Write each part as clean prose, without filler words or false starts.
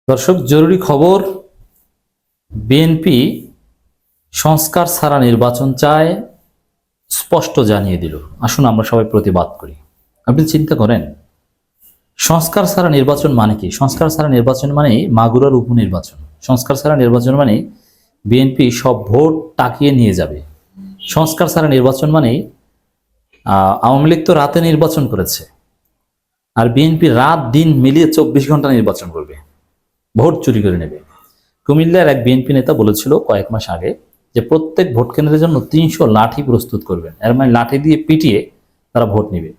দর্শক, জরুরি খবর। বিএনপি সংস্কার ছাড়া নির্বাচন চায়, স্পষ্ট জানিয়ে দিল। আসুন আমরা সবাই প্রতিবাদ করি। আপনি চিন্তা করেন, সংস্কার ছাড়া নির্বাচন মানে কি? সংস্কার ছাড়া নির্বাচন মানে মাগুরার উপনির্বাচন। সংস্কার ছাড়া নির্বাচন মানে বিএনপি সব ভোট টাকিয়ে নিয়ে যাবে। সংস্কার ছাড়া নির্বাচন মানে আওয়ামী লীগ তো রাতে নির্বাচন করেছে, আর বিএনপি রাত দিন মিলিয়ে 24 ঘন্টা নির্বাচন করবে, ভোট চুরি করে নেবে। কুমিল্লার এক বিএনপি নেতা বলেছিল কয়েক মাস আগে যে প্রত্যেক ভোট কেন্দ্রের জন্য 300 লাঠি প্রস্তুত করবেন, এর মানে লাঠি দিয়ে পিটিয়ে তারা ভোট নেবে।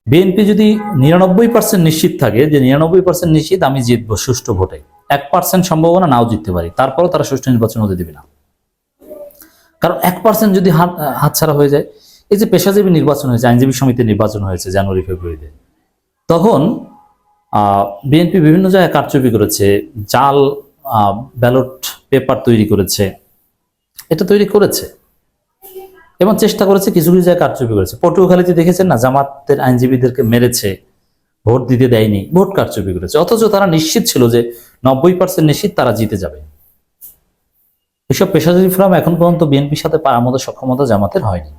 বিএনপি যদি 99% নিশ্চিত থাকে যে 99% নিশ্চিত আমি জিতবো সুষ্ঠু ভোটে, 1% সম্ভাবনা নাও জিততে পারি, তারপরও তারা সুষ্ঠু নির্বাচন হতে দেবে না। কারণ 1% যদি হাতছাড়া হয়ে যায়, এই যে পেশাজীবী নির্বাচন হয়েছে, আইনজীবী সমিতির নির্বাচন হয়েছে জানুয়ারি ফেব্রুয়ারিতে, তখন বিএনপি বিভিন্ন জায়গায় কারচুপি করেছে, জাল ব্যালট পেপার তৈরি করেছে, এটা তৈরি করেছে এবং চেষ্টা করেছে, কিছু কিছু জায়গায় কারচুপি করেছে। পটুয়াখালীতে দেখেছেন না, জামাতের আইনজীবীদেরকে মেরেছে, ভোট দিতে দেয়নি, ভোট কারচুপি করেছে, অথচ তারা নিশ্চিত ছিল যে 90% নিশ্চিত তারা জিতে যাবে। এসব পেশাজীবী ফোরাম এখন পর্যন্ত বিএনপির সাথে পারার মতো সক্ষমতা জামাতের হয়নি।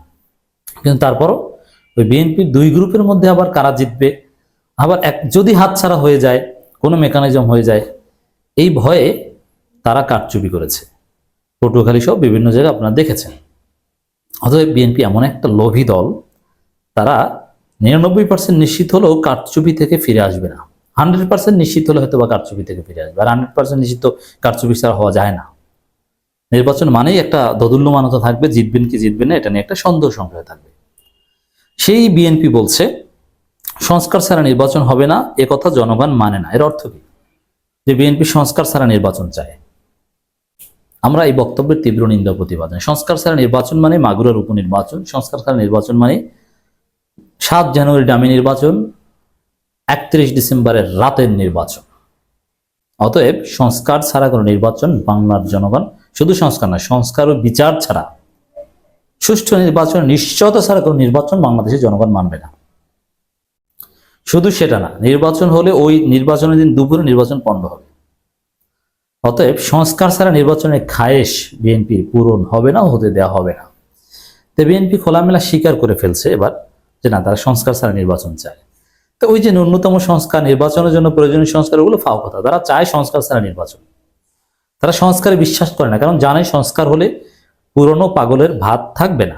কিন্তু তারপরও ওই বিএনপির দুই গ্রুপের মধ্যে আবার কারা জিতবে, আবার যদি হাতছাড়া হয়ে যায়, কোনো মেকানিজম হয়ে যায়, এই ভয়ে তারা কারচুপি করেছে। পটুয়াখালী সহ বিভিন্ন জায়গায় আপনারা দেখেছেন। অতএব বিএনপি এমন একটা লোভী দল, তারা 99% নিশ্চিত হলেও কারচুপি থেকে ফিরে আসবে না। 100% নিশ্চিত হলে হয়তো বা কারচুপি থেকে ফিরে আসবে, আর 100% নিশ্চিত কারচুপি ছাড়া হওয়া যায় না। নির্বাচন মানেই একটা দোদুল্যমানতা থাকবে, জিতবেন কি জিতবেন না এটা নিয়ে একটা সন্দেহ সংশয় থাকবে। সেই বিএনপি বলছে সংস্কার ছাড়া নির্বাচন হবে না, এ কথা জনগণ মানে না। এর অর্থ কি? যে বিএনপি সংস্কার ছাড়া নির্বাচন চায়। আমরা এই বক্তব্যের তীব্র নিন্দা প্রতিবাদ জানাই। সংস্কার ছাড়া নির্বাচন মানে মাগুরার উপনির্বাচন, সংস্কার ছাড়া নির্বাচন মানে 7 জানুয়ারি ডামি নির্বাচন, 31 ডিসেম্বরের রাতের নির্বাচন। অতএব সংস্কার ছাড়া কোনো নির্বাচন বাংলার জনগণ, শুধু সংস্কার নয়, সংস্কার ও বিচার ছাড়া, সুষ্ঠু নির্বাচন, নিশ্চয়তা ছাড়া কোনো নির্বাচন বাংলাদেশের জনগণ মানবে না। শুধু সেটা না, নির্বাচন হলে ওই নির্বাচনের দিন দুপুরে নির্বাচন পণ্ড হবে। অতএব সংস্কার ছাড়া নির্বাচনের খায়েশ বিএনপির পূরণ হবে না, হতে দেওয়া হবে না। তো বিএনপি খোলামেলা স্বীকার করে ফেলছে এবার যে না, তারা সংস্কার ছাড়া নির্বাচন চায়। তো ওই যে ন্যূনতম সংস্কার, নির্বাচনের জন্য প্রয়োজনীয় সংস্কার, ওগুলো ফাও কথা। তারা চায় সংস্কার ছাড়া নির্বাচন। তারা সংস্কারে বিশ্বাস করে না, কারণ জানে সংস্কার হলে পুরনো পাগলের ভাত থাকবে না।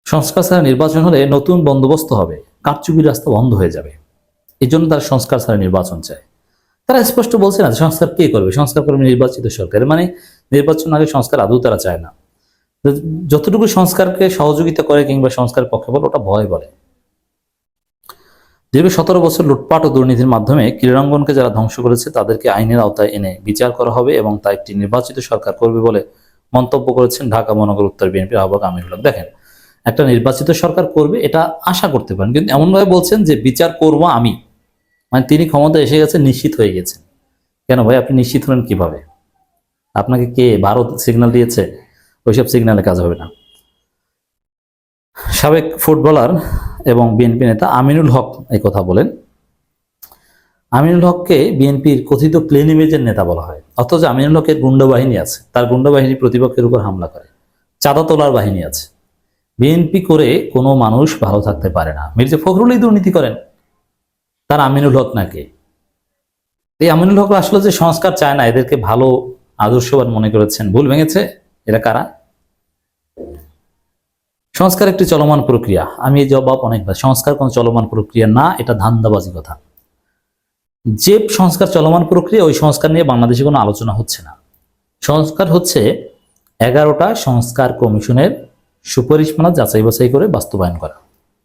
সংস্কার ছাড়া নির্বাচন হলে নতুন বন্দোবস্ত হবে, কারচুপির রাস্তা বন্ধ হয়ে যাবে। এই জন্য তারা সংস্কার ছাড়া নির্বাচন চায়। তারা স্পষ্ট বলছে না সংস্কার কে করবে, সংস্কার করবে নির্বাচিত সরকার। মানে নির্বাচন আগে সংস্কার আদৌ তারা চায় না। যতটুকু সংস্কারকে সহযোগিতা করে কিংবা সংস্কারের পক্ষে বলে, ওটা ভয় বলে। দীর্ঘ 17 বছর লুটপাট ও দুর্নীতির মাধ্যমে ক্রীড়াঙ্গনকে যারা ধ্বংস করেছে তাদেরকে আইনের আওতায় এনে বিচার করা হবে এবং তা একটি নির্বাচিত সরকার করবে বলে মন্তব্য করেছেন ঢাকা মহানগর উত্তর বিএনপির আহ্বায়ক আমিনুল হক। দেখেন, একটা নির্বাচিত সরকার করবে এটা আশা করতে পারেন, কিন্তু এমনভাবে বলছেন যে বিচার করব আমি, মানে তিনি ক্ষমতা এসে গেছেন, নিশ্চিত হয়ে গেছেন। কেন ভাই, আপনি নিশ্চিত হলেন কিভাবে? আপনাকে কে ভারত সিগন্যাল দিয়েছে? ওইসব সিগন্যালে কাজ হবে না। সাবেক ফুটবলার এবং বিএনপি নেতা আমিনুল হক এই কথা বলেন। আমিনুল হককে বিএনপির কথিত ক্লিন ইমেজের নেতা বলা হয়, অথচ আমিনুল হকের গুন্ডা বাহিনী আছে, তার গুন্ডা বাহিনী প্রতিপক্ষের উপর হামলা করে, চাঁদা তোলার বাহিনী আছে। বিএনপি করে কোনো মানুষ ভালো থাকতে পারে না। মির্জা ফখরুলই দুর্নীতি করেন, তার আমিনুল হক নাকি? এই আমিনুল হক আসলে যে সংস্কার চায় না, এদেরকে ভালো আদর্শবান মনে করেছেন, ভুল ভেঙেছে। এরা কারা? সংস্কার একটি চলমান প্রক্রিয়া। আমি এই জবাব অনেকবার, সংস্কার কোনো চলমান প্রক্রিয়া না, এটা ধান্দাবাজি কথা। যে সংস্কার চলমান প্রক্রিয়া, ওই সংস্কার নিয়ে বাংলাদেশে কোনো আলোচনা হচ্ছে না। সংস্কার হচ্ছে 11টা সংস্কার কমিশনের সুপারিশমালা যাচাই বাছাই করে বাস্তবায়ন করা।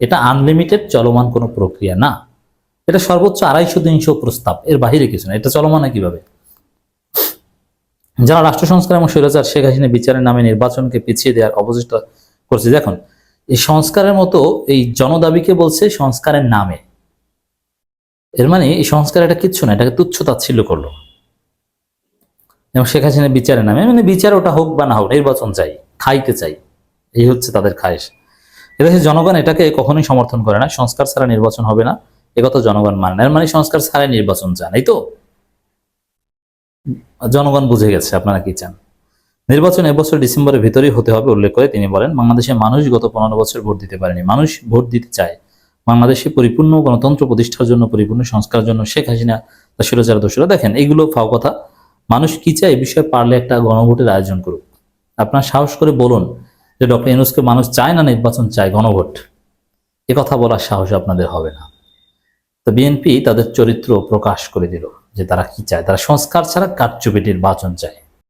এটা আনলিমিটেড চলমান কোনো প্রক্রিয়া না। এটা সর্বোচ্চ 250-300 প্রস্তাব, এর বাহিরে কিছু না। এটা চলমান কিভাবে? যারা রাষ্ট্র সংস্কার এবং স্বৈরাচার শেখ হাসিনা বিচারের নামে নির্বাচনকে পিছিয়ে দেওয়ার অপচেষ্টা করছে, দেখুন এই সংস্কারের মতো এই জনদাবিকে বলছে সংস্কারের নামে। এর মানে এই সংস্কার এটা কিচ্ছু না, এটাকে তুচ্ছ তাচ্ছিল্য করলো। এবং শেখ হাসিনা বিচারের নামে, মানে বিচার ওটা হোক বা না হোক, নির্বাচন চাই, খাইতে চাই, এই হচ্ছে তাদের খায়েশ। এদেশের জনগণ এটাকে কখনোই সমর্থন করে না। সংস্কার ছাড়া নির্বাচন হবে না, একথা জনগণ মানে না। এর মানে সংস্কার ছাড়াই নির্বাচন চান, এই তো। জনগণ বুঝে গেছে আপনারা কি চান। নির্বাচন এবছর ডিসেম্বরের ভিতরেই হতে হবে উল্লেখ করে তিনি বলেন, বাংলাদেশের মানুষ গত 15 বছর ভোট দিতে পারেনি, মানুষ ভোট দিতে চায়। বাংলাদেশে পরিপূর্ণ গণতন্ত্র প্রতিষ্ঠার জন্য, পরিপূর্ণ সংস্কারের জন্য শেখ হাসিনা তার স্বৈরাচার দোষরা। দেখেন, এগুলো ফাও কথা। মানুষ কি চায়, এই বিষয়ে পারলে একটা গণভোটের আয়োজন করুক। আপনার সাহস করে বলুন যে ডক্টর ইউনূসকে মানুষ চায় না নির্বাচন চায়, গণভোট। এ কথা বলার সাহস আপনাদের হবে না। তো বিএনপি তাদের চরিত্র প্রকাশ করে দিল যে তারা কি চায়। তারা সংস্কার ছাড়া কারচুপি নির্বাচন চায়।